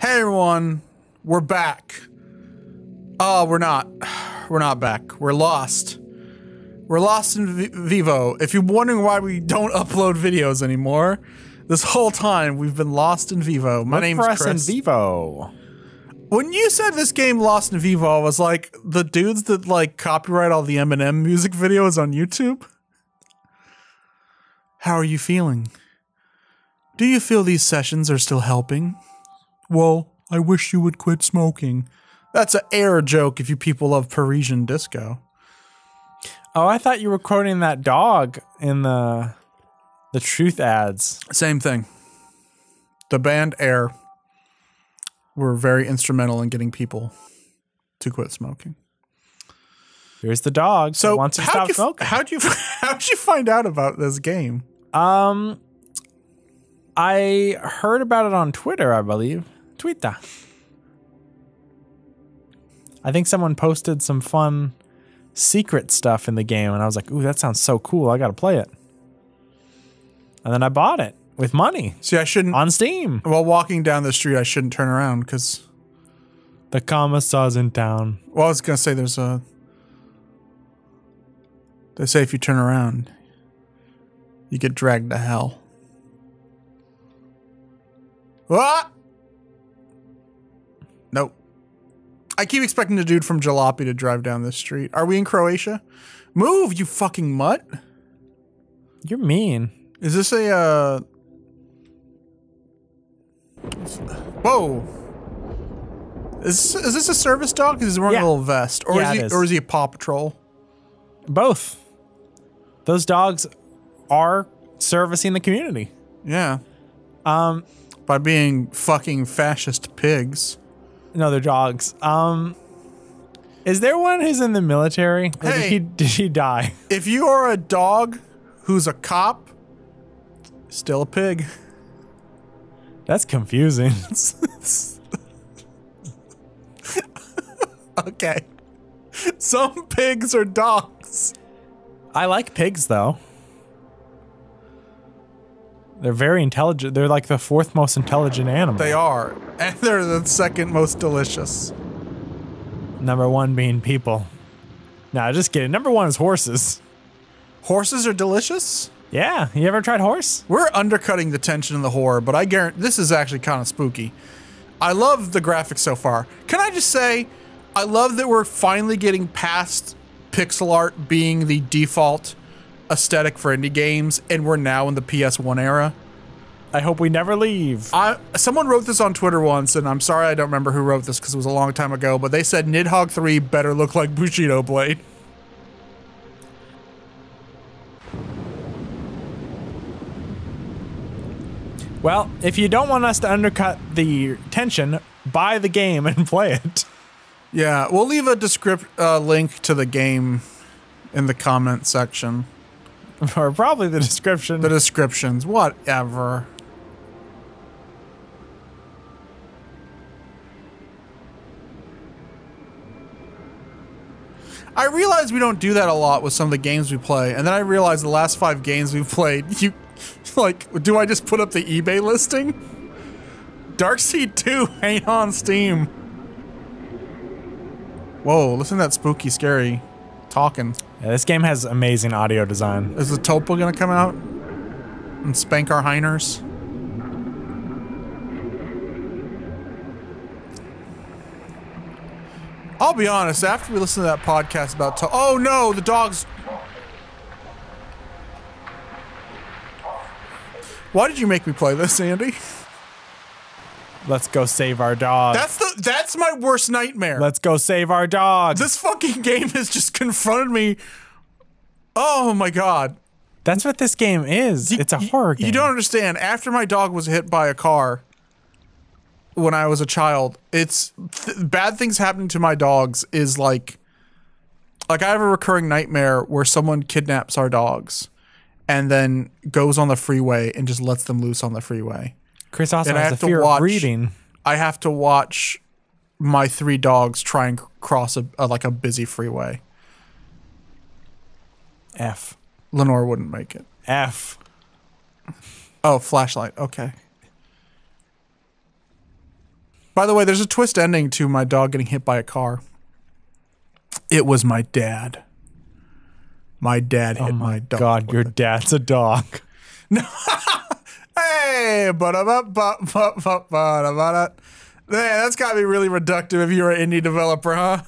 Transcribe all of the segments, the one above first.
Hey everyone, we're back. Oh, we're not. We're not back. We're lost. We're lost in Vivo. If you're wondering why we don't upload videos anymore, this whole time we've been lost in Vivo. My name's Chris. in Vivo. When you said this game Lost in Vivo, I was like, the dudes that like copyright all the Eminem music videos on YouTube? How are you feeling? Do you feel these sessions are still helping? Well, I wish you would quit smoking. That's an air joke if you people love Parisian disco. Oh, I thought you were quoting that dog in the truth ads. Same thing. The band Air were very instrumental in getting people to quit smoking. Here's the dog. So wants to stop smoking. How'd you find out about this game? I heard about it on Twitter, I believe. Twitter. I think someone posted some fun secret stuff in the game, and I was like, ooh, that sounds so cool. I gotta play it. And then I bought it with money. See, I shouldn't on Steam. While walking down the street, I shouldn't turn around because the commissar's in town. Well, I was gonna say they say if you turn around, you get dragged to hell. What? Nope. I keep expecting the dude from Jalopy to drive down this street. Are we in Croatia? Move, you fucking mutt. You're mean. Is this a, Whoa. Is this a service dog? Because he's wearing a little vest. Or, is he a Paw Patrol? Both. Those dogs are servicing the community. Yeah. By being fucking fascist pigs. No, they're dogs. Is there one who's in the military? Or hey, did he die? If you are a dog who's a cop, still a pig. That's confusing. Okay. Some pigs are dogs. I like pigs, though. They're very intelligent. They're like the fourth most intelligent animal. They are. And they're the second most delicious. Number one being people. Nah, just kidding. Number one is horses. Horses are delicious? Yeah. You ever tried horse? We're undercutting the tension and the horror, but I guarantee this is actually kind of spooky. I love the graphics so far. Can I just say, I love that we're finally getting past pixel art being the default aesthetic for indie games, and we're now in the PS1 era. I hope we never leave. Someone wrote this on Twitter once, and I'm sorry I don't remember who wrote this because it was a long time ago, but they said Nidhogg 3 better look like Bushido Blade. Well, if you don't want us to undercut the tension, buy the game and play it. Yeah, we'll leave a link to the game in the comment section. Or probably the description. The descriptions, whatever. I realize we don't do that a lot with some of the games we play, and then I realize the last 5 games we've played, like, do I just put up the eBay listing? Darkseid 2 ain't on Steam. Whoa, listen to that spooky, scary talking. Yeah, this game has amazing audio design. Is the Topo gonna come out and spank our heiners? I'll be honest, after we listen to that podcast about oh no, the dogs. Why did you make me play this, Andy? Let's go save our dog. That's my worst nightmare. Let's go save our dog. This fucking game has just confronted me. Oh my god. That's what this game is. It's a horror game. You don't understand. After my dog was hit by a car when I was a child, bad things happening to my dogs is like I have a recurring nightmare where someone kidnaps our dogs and then goes on the freeway and just lets them loose on the freeway. Chris also has the fear of reading. I have to watch my 3 dogs try and cross a busy freeway. F. Lenore wouldn't make it. F. Oh, flashlight. Okay. By the way, there's a twist ending to my dog getting hit by a car. It was my dad. My dad hit my dog. God, your dad's a dog. Hey, man, that's gotta be really reductive if you're an indie developer, huh?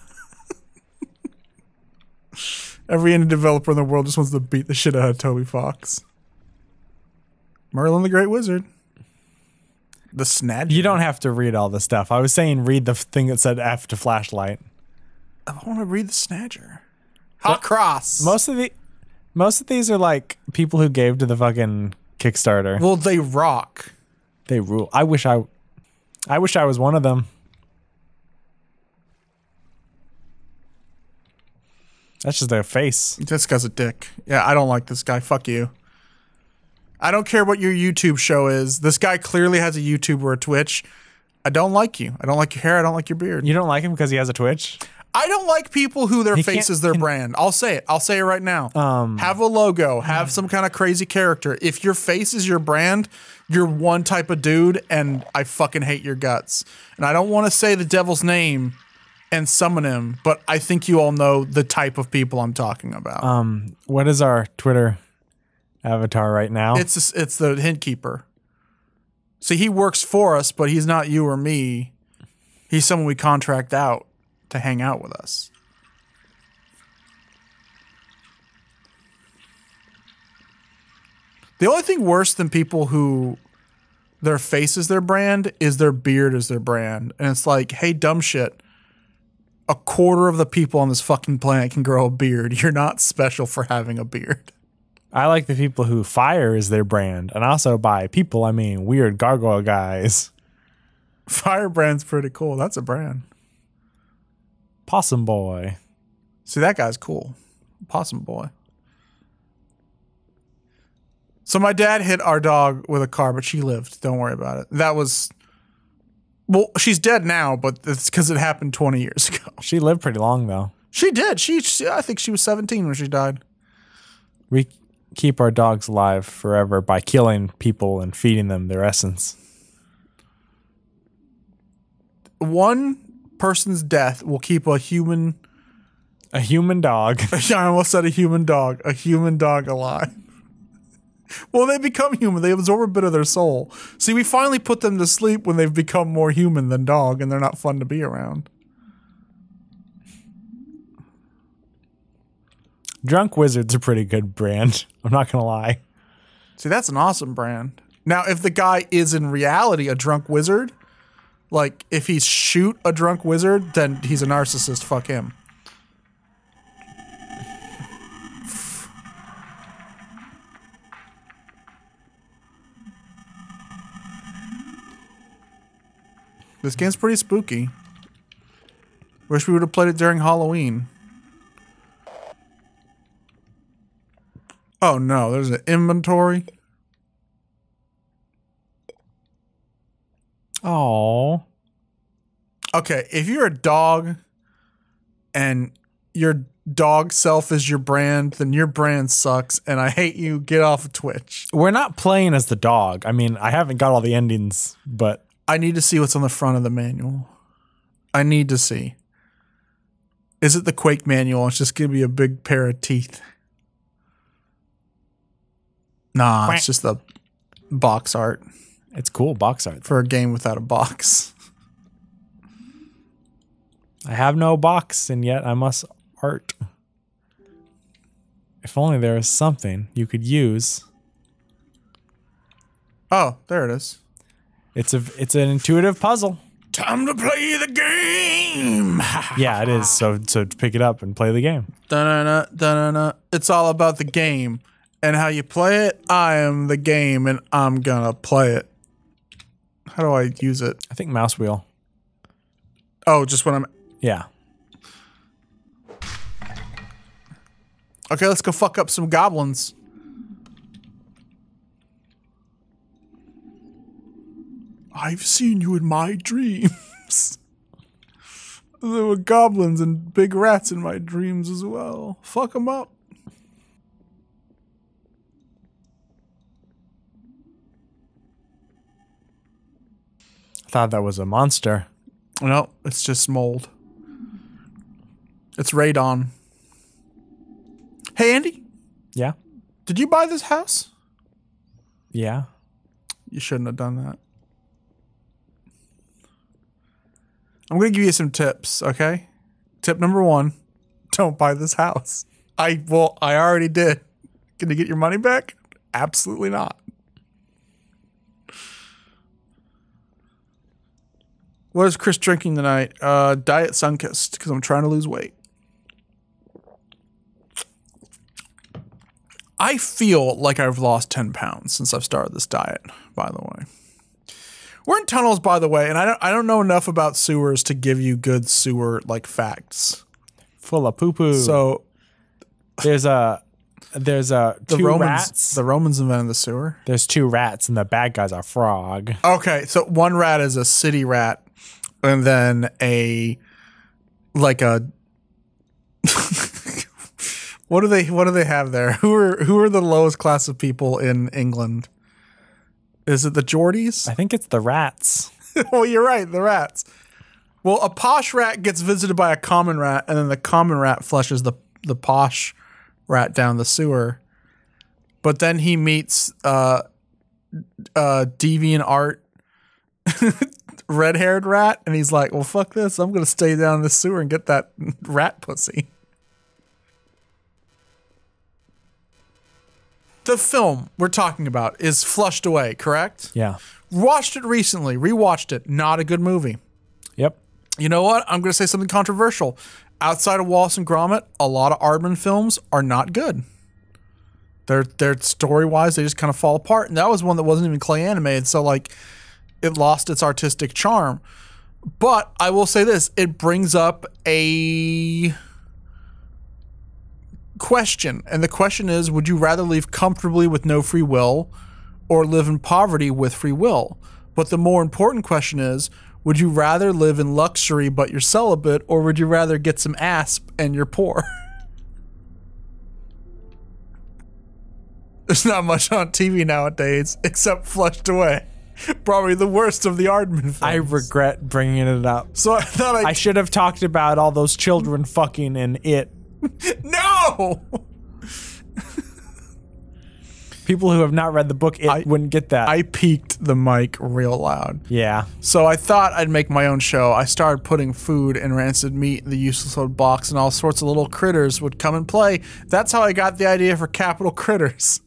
Every indie developer in the world just wants to beat the shit out of Toby Fox. Merlin the Great Wizard. The Snadger. You don't have to read all the stuff. I was saying read the thing that said F to flashlight. I want to read the Snadger. Hot Cross. Most of these are like people who gave to the fucking Kickstarter. Well, they rock. They rule. I wish I was one of them. That's just their face. This guy's a dick. Yeah, I don't like this guy. Fuck you. I don't care what your YouTube show is. This guy clearly has a YouTube or a Twitch. I don't like you. I don't like your hair. I don't like your beard. You don't like him because he has a Twitch? I don't like people who their face is their brand. I'll say it. I'll say it right now. Have a logo. Have some kind of crazy character. If your face is your brand, you're one type of dude, and I fucking hate your guts. And I don't want to say the devil's name and summon him, but I think you all know the type of people I'm talking about. What is our Twitter avatar right now? It's the hint keeper. See, he works for us, but he's not you or me. He's someone we contract out to hang out with us. The only thing worse than people who their face is their brand is their beard is their brand. And it's like, hey, dumb shit. A quarter of the people on this fucking planet can grow a beard. You're not special for having a beard. I like the people who fire is their brand. And also by people, I mean weird gargoyle guys. Firebrand's pretty cool. That's a brand. Possum Boy. See, that guy's cool. Possum Boy. So my dad hit our dog with a car, but she lived. Don't worry about it. That was... Well, she's dead now, but it's because it happened 20 years ago. She lived pretty long, though. She did. I think she was 17 when she died. We keep our dogs alive forever by killing people and feeding them their essence. One person's death will keep a human... A human dog. I almost said a human dog. A human dog alive. Well, they become human. They absorb a bit of their soul. See, we finally put them to sleep when they've become more human than dog, and they're not fun to be around. Drunk Wizard's a pretty good brand. I'm not going to lie. See, that's an awesome brand. Now, if the guy is in reality a drunk wizard, like if he's shoot a drunk wizard, then he's a narcissist. Fuck him. This game's pretty spooky. Wish we would have played it during Halloween. Oh no, there's an inventory. Oh. Okay, if you're a dog and your dog self is your brand, then your brand sucks and I hate you. Get off of Twitch. We're not playing as the dog. I mean, I haven't got all the endings, but... I need to see what's on the front of the manual. I need to see. Is it the Quake manual? It's just going to be a big pair of teeth. Nah, it's just the box art. It's cool box art. For a game without a box. I have no box, and yet I must art. If only there was something you could use. Oh, there it is. It's an intuitive puzzle. Time to play the game. Yeah, it is. So pick it up and play the game. Da-na-na, da-na-na. It's all about the game and how you play it. I am the game and I'm gonna play it. How do I use it? I think mouse wheel. Oh, just when I'm... Yeah. Okay, let's go fuck up some goblins. I've seen you in my dreams. There were goblins and big rats in my dreams as well. Fuck them up. I thought that was a monster. No, it's just mold. It's radon. Hey, Andy, Yeah. did you buy this house? Yeah. You shouldn't have done that. I'm going to give you some tips, okay? Tip number 1, don't buy this house. I already did. Can you get your money back? Absolutely not. What is Chris drinking tonight? Diet Sunkist, because I'm trying to lose weight. I feel like I've lost 10 pounds since I've started this diet, by the way. We're in tunnels, by the way, and I don't know enough about sewers to give you good sewer like facts. Full of poo poo. So there's two rats. The Romans invented the sewer. There's 2 rats, and the bad guy's a frog. Okay, so one rat is a city rat, and then like a what do they have there? Who are the lowest class of people in England? Is it the Geordies? I think it's the rats. Well, you're right, the rats. Well, a posh rat gets visited by a common rat, and then the common rat flushes the posh rat down the sewer. But then he meets deviant art red-haired rat, and he's like, well, fuck this. I'm going to stay down in the sewer and get that rat pussy. The film we're talking about is Flushed Away, correct? Yeah. Watched it recently, rewatched it. Not a good movie. Yep. You know what? I'm going to say something controversial. Outside of Wallace and Gromit, a lot of Aardman films are not good. They're story-wise, they just kind of fall apart. And that was one that wasn't even clay animated, so like it lost its artistic charm. But I will say this, it brings up a question. And the question is, would you rather live comfortably with no free will or live in poverty with free will? But the more important question is, would you rather live in luxury but you're celibate, or would you rather get some ass and you're poor? There's not much on TV nowadays except Flushed Away. Probably the worst of the Aardman films. I regret bringing it up. So I thought I should have talked about all those children fucking in it. No! People who have not read the book, wouldn't get that. I peaked the mic real loud. Yeah. So I thought I'd make my own show. I started putting food and rancid meat in the useless old box, and all sorts of little critters would come and play. That's how I got the idea for Capital Critters.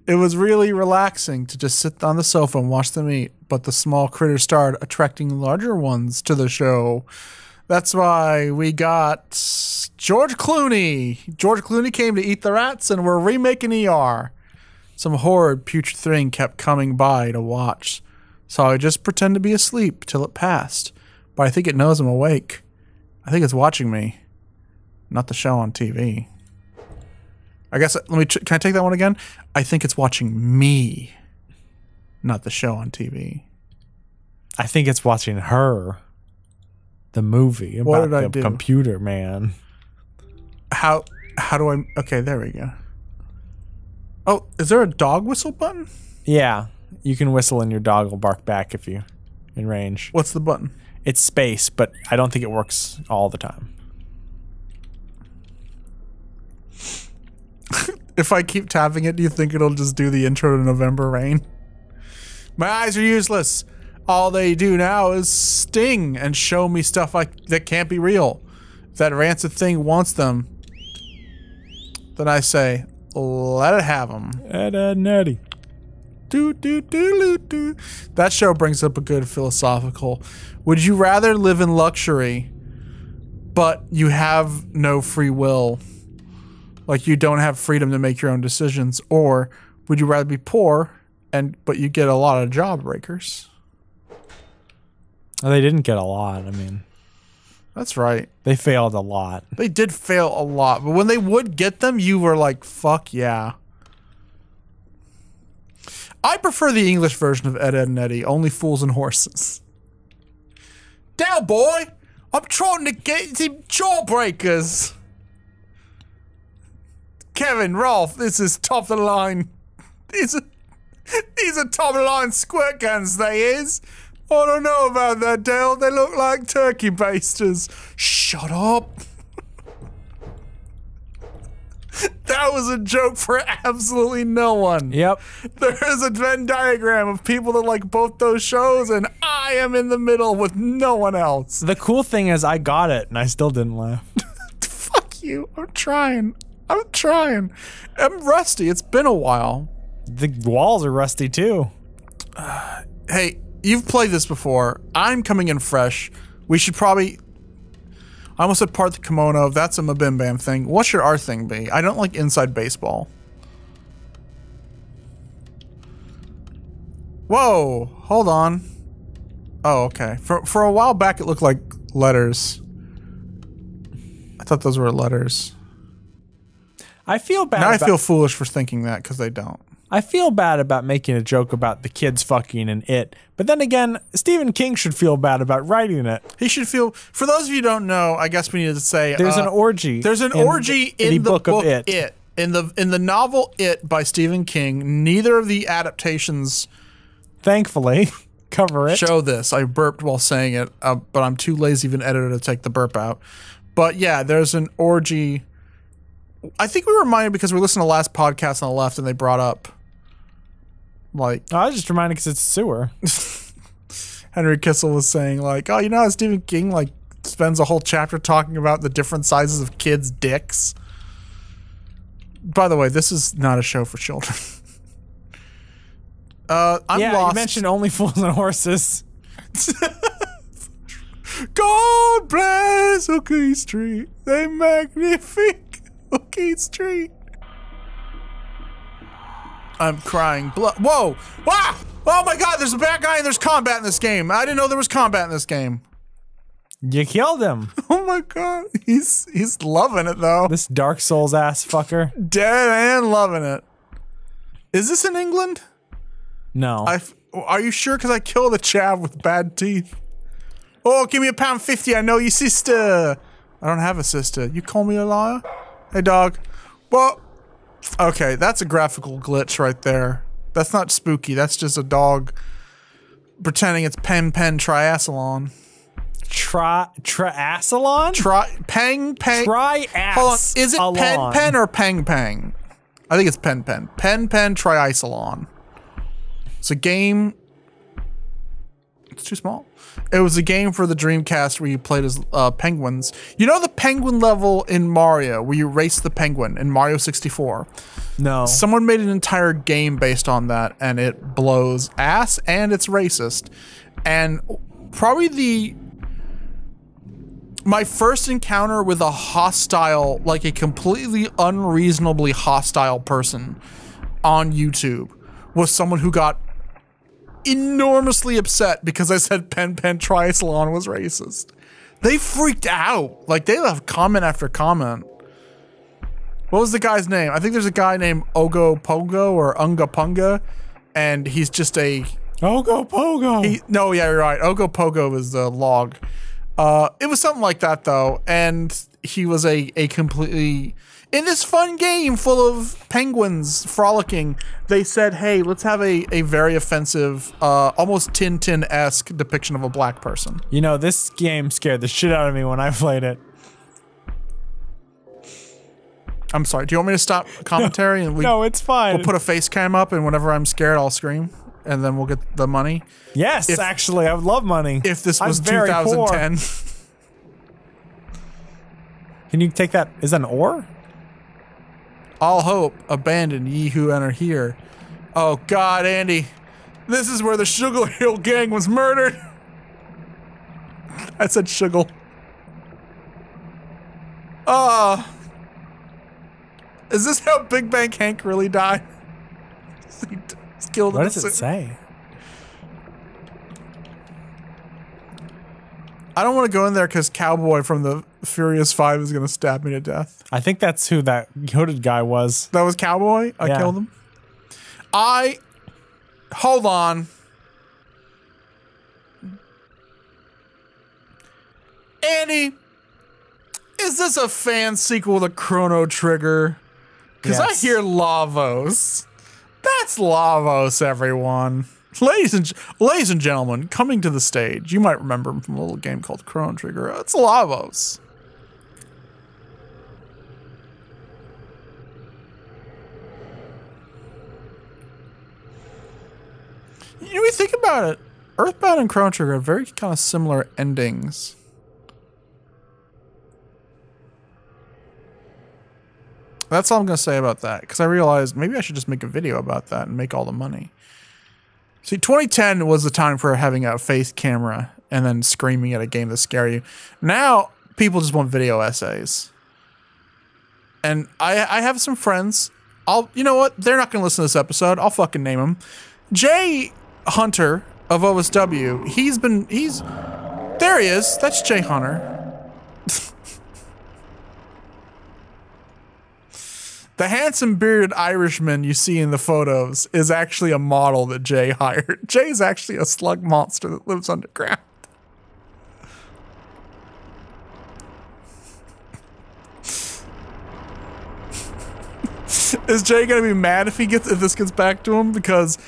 It was really relaxing to just sit on the sofa and watch them eat, but the small critters started attracting larger ones to the show. That's why we got George Clooney. George Clooney came to eat the rats, and we're remaking ER. Some horrid, putrid thing kept coming by to watch, so I just pretend to be asleep till it passed. But I think it knows I'm awake. I think it's watching me, not the show on TV. I guess, can I take that one again? I think it's watching me, not the show on TV. I think it's watching her. The movie What about did I the do? computer man. How do I, okay, there we go. Oh, is there a dog whistle button? Yeah. You can whistle and your dog will bark back if you're in range. What's the button? It's space, but I don't think it works all the time. If I keep tapping it, do you think it'll just do the intro to November Rain? My eyes are useless. All they do now is sting and show me stuff that can't be real. If that rancid thing wants them, then I say, let it have them. Nutty. Do, do, do, do, do. That show brings up a good philosophical. Would you rather live in luxury, but you have no free will? Like you don't have freedom to make your own decisions, or would you rather be poor but you get a lot of job breakers? Well, they didn't get a lot. I mean, that's right. They failed a lot. They did fail a lot, but when they would get them, you were like, fuck yeah. I prefer the English version of Ed, Edd and Eddy, Only Fools and Horses. Down, boy! I'm trying to get some jawbreakers. Kevin, Rolf, this is top of the line. These are top of the line squirt guns, they is. I don't know about that, Dale. They look like turkey basters. Shut up. That was a joke for absolutely no one. Yep. There is a Venn diagram of people that like both those shows, and I am in the middle with no one else. The cool thing is I got it, and I still didn't laugh. Fuck you. I'm trying. I'm rusty. It's been a while. The walls are rusty, too. Hey, you've played this before. I'm coming in fresh. We should probably... I almost said part the kimono. That's a Mabim Bam thing. What should our thing be? I don't like inside baseball. Whoa, hold on. Oh, okay. For a while back, it looked like letters. I thought those were letters. I feel bad. Now I feel foolish for thinking that because they don't. I feel bad about making a joke about the kids fucking in it, but then again, Stephen King should feel bad about writing it. He should feel. For those of you who don't know, I guess we need to say there's an orgy. There's an orgy in the book of It. In the novel It by Stephen King. Neither of the adaptations, thankfully, cover it. Show this. I burped while saying it, but I'm too lazy of an editor to take the burp out. But yeah, there's an orgy. I think we were reminded because we listened to the last podcast on the left and they brought up, like... I was just reminded because it's sewer. Henry Kissel was saying, like, oh, you know how Stephen King, like, spends a whole chapter talking about the different sizes of kids' dicks? By the way, this is not a show for children. I'm lost. You mentioned Only Fools and Horses. God bless Hooky Street, the magnifique Hooky Street. I'm crying blood. Whoa! Wow! Oh my god, there's a bad guy and there's combat in this game. I didn't know there was combat in this game. You killed him. Oh my god. He's loving it though. This Dark Souls ass fucker. Dead and loving it. Is this in England? No. Are you sure? Because I killed a chav with bad teeth. Oh, give me £1.50. I know you, sister. I don't have a sister. You call me a liar? Hey, dog. Well, okay, that's a graphical glitch right there. That's not spooky. That's just a dog pretending it's pen triathlon. Triathlon? Pang. Triass. Hold on. Is it pen or pang? I think it's pen. Pen triathlon. It's a game. It's too small. It was a game for the Dreamcast where you played as penguins. You know the penguin level in Mario where you race the penguin in Mario 64? No. Someone made an entire game based on that and it blows ass and it's racist. And probably my first encounter with a hostile, like a completely unreasonably hostile person on YouTube was someone who got enormously upset because I said pen triathlon was racist. They freaked out. Like, they left comment after comment. What was the guy's name? I think there's a guy named Ogo Pogo or Unga Punga, and he's just a... Ogo Pogo! No, yeah, you're right. Ogo Pogo is the log. It was something like that, though, and he was a completely... In this fun game full of penguins frolicking, they said, hey, let's have a very offensive, almost Tintin-esque depiction of a black person. You know, this game scared the shit out of me when I played it. I'm sorry, do you want me to stop commentary? And no, it's fine. We'll put a face cam up, and whenever I'm scared, I'll scream, and then we'll get the money? Yes, actually, I would love money. If this was 2010. Can you take that? Is that an ore? All hope, abandon ye who enter here. Oh God, Andy. This is where the Sugar Hill Gang was murdered. I said Sugar. Is this how Big Bang Hank really died? He's killed. What does it say? I don't want to go in there because Cowboy from the Furious 5 is going to stab me to death. I think that's who that hooded guy was. That was Cowboy? I killed him? Hold on. Andy, is this a fan sequel to Chrono Trigger? Because I hear Lavos. That's Lavos, everyone. Ladies and gentlemen, coming to the stage, you might remember him from a little game called Chrono Trigger. It's Lavos. You know, we think about it. Earthbound and Chrono Trigger have very kind of similar endings. That's all I'm going to say about that, because I realized maybe I should just make a video about that and make all the money. See, 2010 was the time for having a face camera and then screaming at a game that scare you. Now, people just want video essays. And I have some friends. You know what? They're not going to listen to this episode. I'll fucking name them. Jay Hunter of OSW. There he is. That's Jay Hunter. The handsome bearded Irishman you see in the photos is actually a model that Jay hired. Jay's actually a slug monster that lives underground. Is Jay gonna be mad if this gets back to him because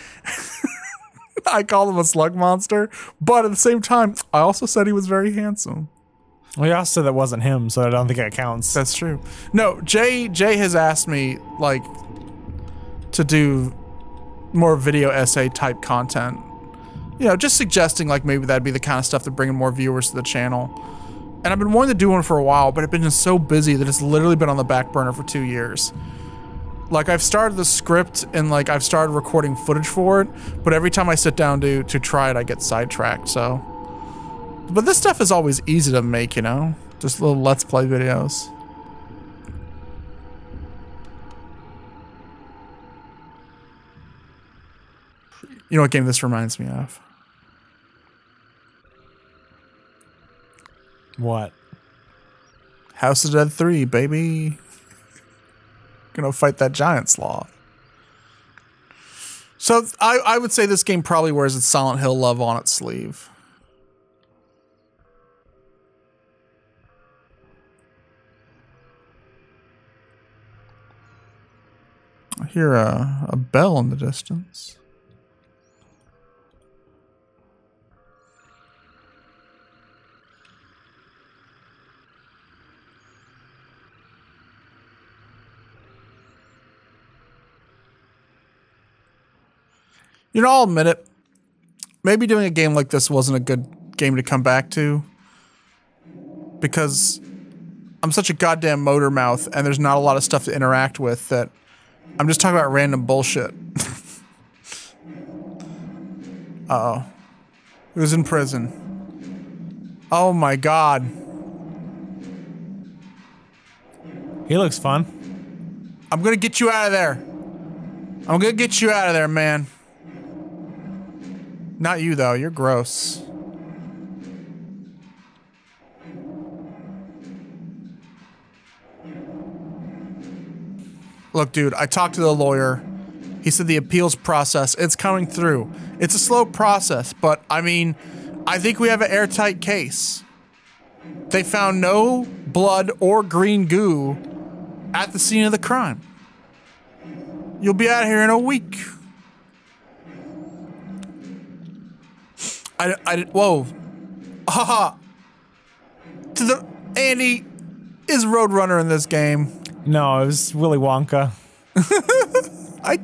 I call him a slug monster? But at the same time, I also said he was very handsome. Well, you also said that wasn't him, so I don't think it counts. That's true. No, Jay has asked me, like, to do more video essay type content. You know, just suggesting, like, maybe that'd be the kind of stuff that bring more viewers to the channel. And I've been wanting to do one for a while, but I've been just so busy that it's literally been on the back burner for 2 years. Like, I've started the script and, like, I've started recording footage for it, but every time I sit down to try it, I get sidetracked, so... But this stuff is always easy to make, you know? Just little Let's Play videos. You know what game this reminds me of? What? House of the Dead 3, baby. Gonna fight that giant sloth. So I would say this game probably wears its Silent Hill love on its sleeve. I hear a bell in the distance. You know, I'll admit it. Maybe doing a game like this wasn't a good game to come back to. Because I'm such a goddamn motor mouth and there's not a lot of stuff to interact with that I'm just talking about random bullshit. Uh-oh. Who's in prison? Oh my god. He looks fun. I'm gonna get you out of there. I'm gonna get you out of there, man. Not you, though. You're gross. Look, dude, I talked to the lawyer. He said the appeals process, it's coming through. It's a slow process, but, I mean, I think we have an airtight case. They found no blood or green goo at the scene of the crime. You'll be out of here in a week. Whoa. Haha. Andy, is Roadrunner in this game? No, it was Willy Wonka. I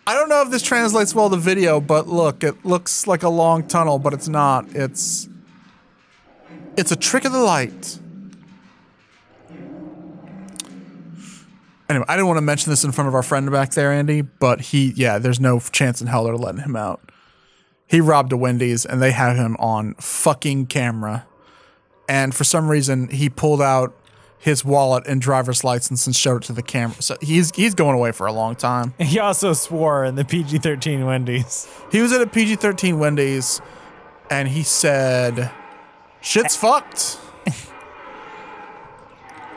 don't know if this translates well to video, but look, it looks like a long tunnel, but it's not. It's a trick of the light. Anyway, I didn't want to mention this in front of our friend back there, Andy, but yeah, there's no chance in hell they're letting him out. He robbed a Wendy's and they have him on fucking camera. And for some reason, he pulled out his wallet and driver's license and showed it to the camera. So he's going away for a long time. He also swore in the PG-13 Wendy's. He was at a PG-13 Wendy's and he said, "Shit's fucked."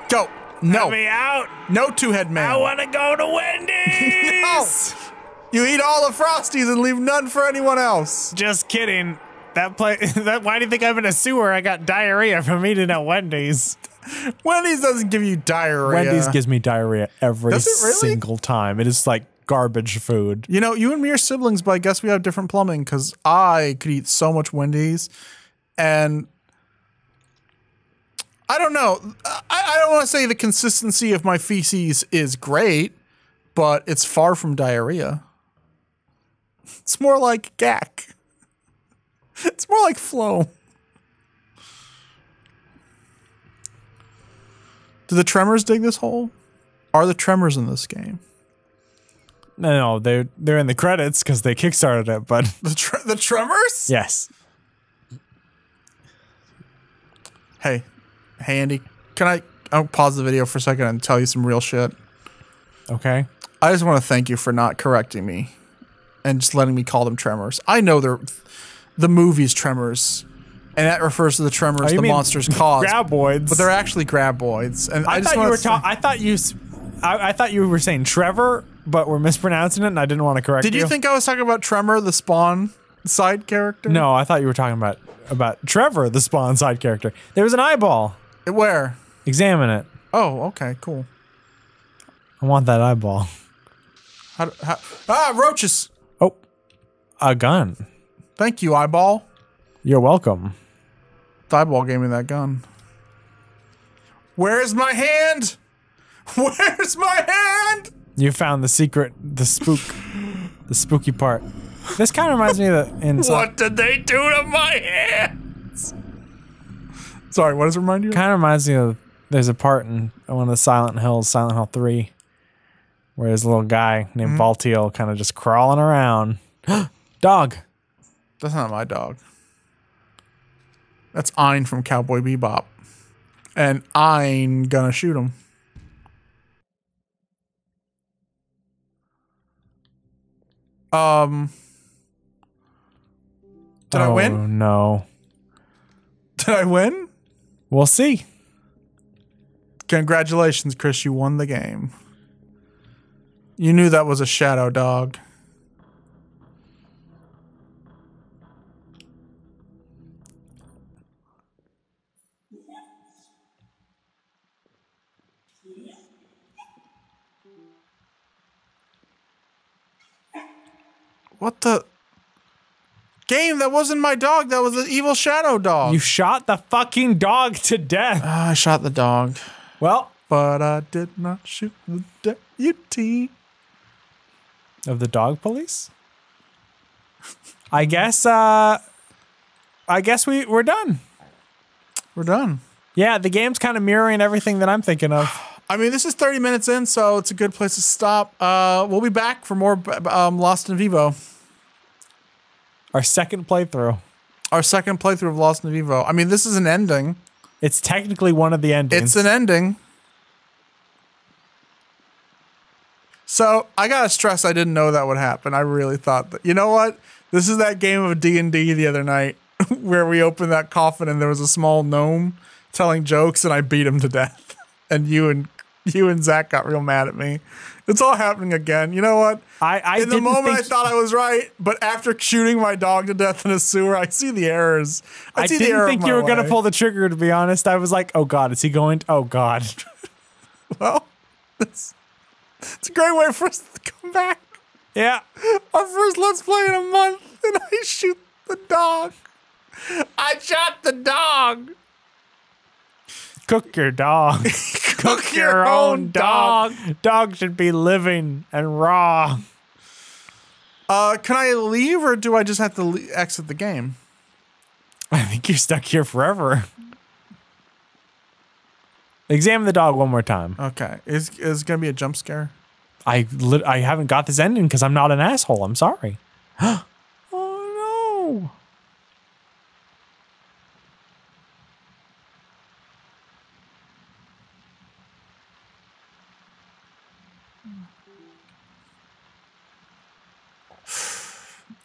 Go. No. Let me out. No two-head man. I want to go to Wendy's. No. You eat all the Frosties and leave none for anyone else. Just kidding. Why do you think I'm in a sewer? I got diarrhea from eating at Wendy's. Wendy's doesn't give you diarrhea. Wendy's gives me diarrhea every Does it really? single time. It is like garbage food. You know, you and me are siblings, but I guess we have different plumbing because I could eat so much Wendy's, and I don't know. I don't want to say the consistency of my feces is great, but it's far from diarrhea. It's more like gack. It's more like flow. Do the Tremors dig this hole? Are the Tremors in this game? No, they're in the credits because they kickstarted it, but The Tremors? yes. Hey, Andy, I'll pause the video for a second and tell you some real shit. Okay. I just want to thank you for not correcting me and just letting me call them Tremors. I know they're the movie's Tremors, and that refers to the Tremors the monsters cause. Graboids. But they're actually graboids. And I just thought you want were to I thought you were saying Trevor, but we're mispronouncing it, and I didn't want to correct you. Did you think I was talking about Tremor, the Spawn side character? No, I thought you were talking about Trevor, the Spawn side character. There was an eyeball. Where? Examine it. Oh, okay, cool. I want that eyeball. Roaches. Oh, a gun. Thank you, eyeball. You're welcome. The eyeball gave me that gun. Where's my hand? Where's my hand? You found the secret, the spooky part. This kind of reminds me of the inside. What did they do to my hands? Sorry, what does it remind you of? Kind of reminds me of, there's a part in one of the Silent Hills, Silent Hill 3, where there's a little guy named Valtiel kind of just crawling around. Dog. That's not my dog. That's Ein from Cowboy Bebop. And I'm gonna shoot him. Did I win? Oh, no. Did I win? We'll see. Congratulations, Chris. You won the game. You knew that was a shadow dog. What the? Game, that wasn't my dog. That was an evil shadow dog. You shot the fucking dog to death. I shot the dog. Well, but I did not shoot the deputy. Of the dog police? I guess we're done. We're done. Yeah, the game's kind of mirroring everything that I'm thinking of. I mean, this is 30 minutes in, so it's a good place to stop. We'll be back for more Lost in Vivo. Our second playthrough. Our second playthrough of Lost in Vivo. I mean, this is an ending. It's technically one of the endings. It's an ending. So, I gotta stress I didn't know that would happen. I really thought that. You know what? This is that game of D&D the other night where we opened that coffin and there was a small gnome telling jokes and I beat him to death. And you and Zach got real mad at me. It's all happening again. You know what? In the moment I thought I was right, but after shooting my dog to death in a sewer, I see the errors. I didn't think you were going to pull the trigger, to be honest. I was like, oh God, is he going? Oh God. Well, it's a great way for us to come back. Yeah. Our first Let's Play in a month, and I shoot the dog. I shot the dog. Cook your dog. Cook your own dog. Dog should be living and raw. Can I leave, or do I just have to exit the game? I think you're stuck here forever. Examine the dog one more time. Okay. Is gonna be a jump scare? I haven't got this ending because I'm not an asshole. I'm sorry. Oh no.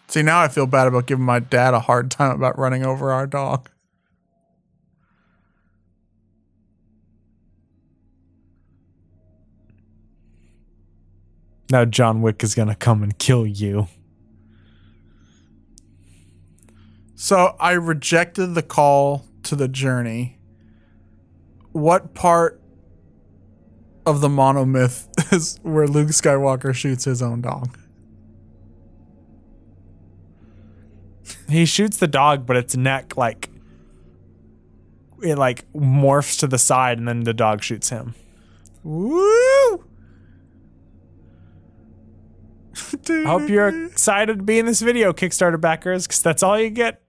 See, now I feel bad about giving my dad a hard time about running over our dog. Now John Wick is gonna come and kill you. So I rejected the call to the journey. What part of the monomyth is where Luke Skywalker shoots his own dog. He shoots the dog, but its neck it morphs to the side, and then the dog shoots him. Woo! I hope you're excited to be in this video, Kickstarter backers, because that's all you get.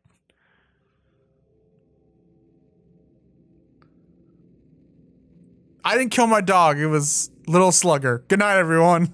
I didn't kill my dog. It was Little Slugger. Good night, everyone.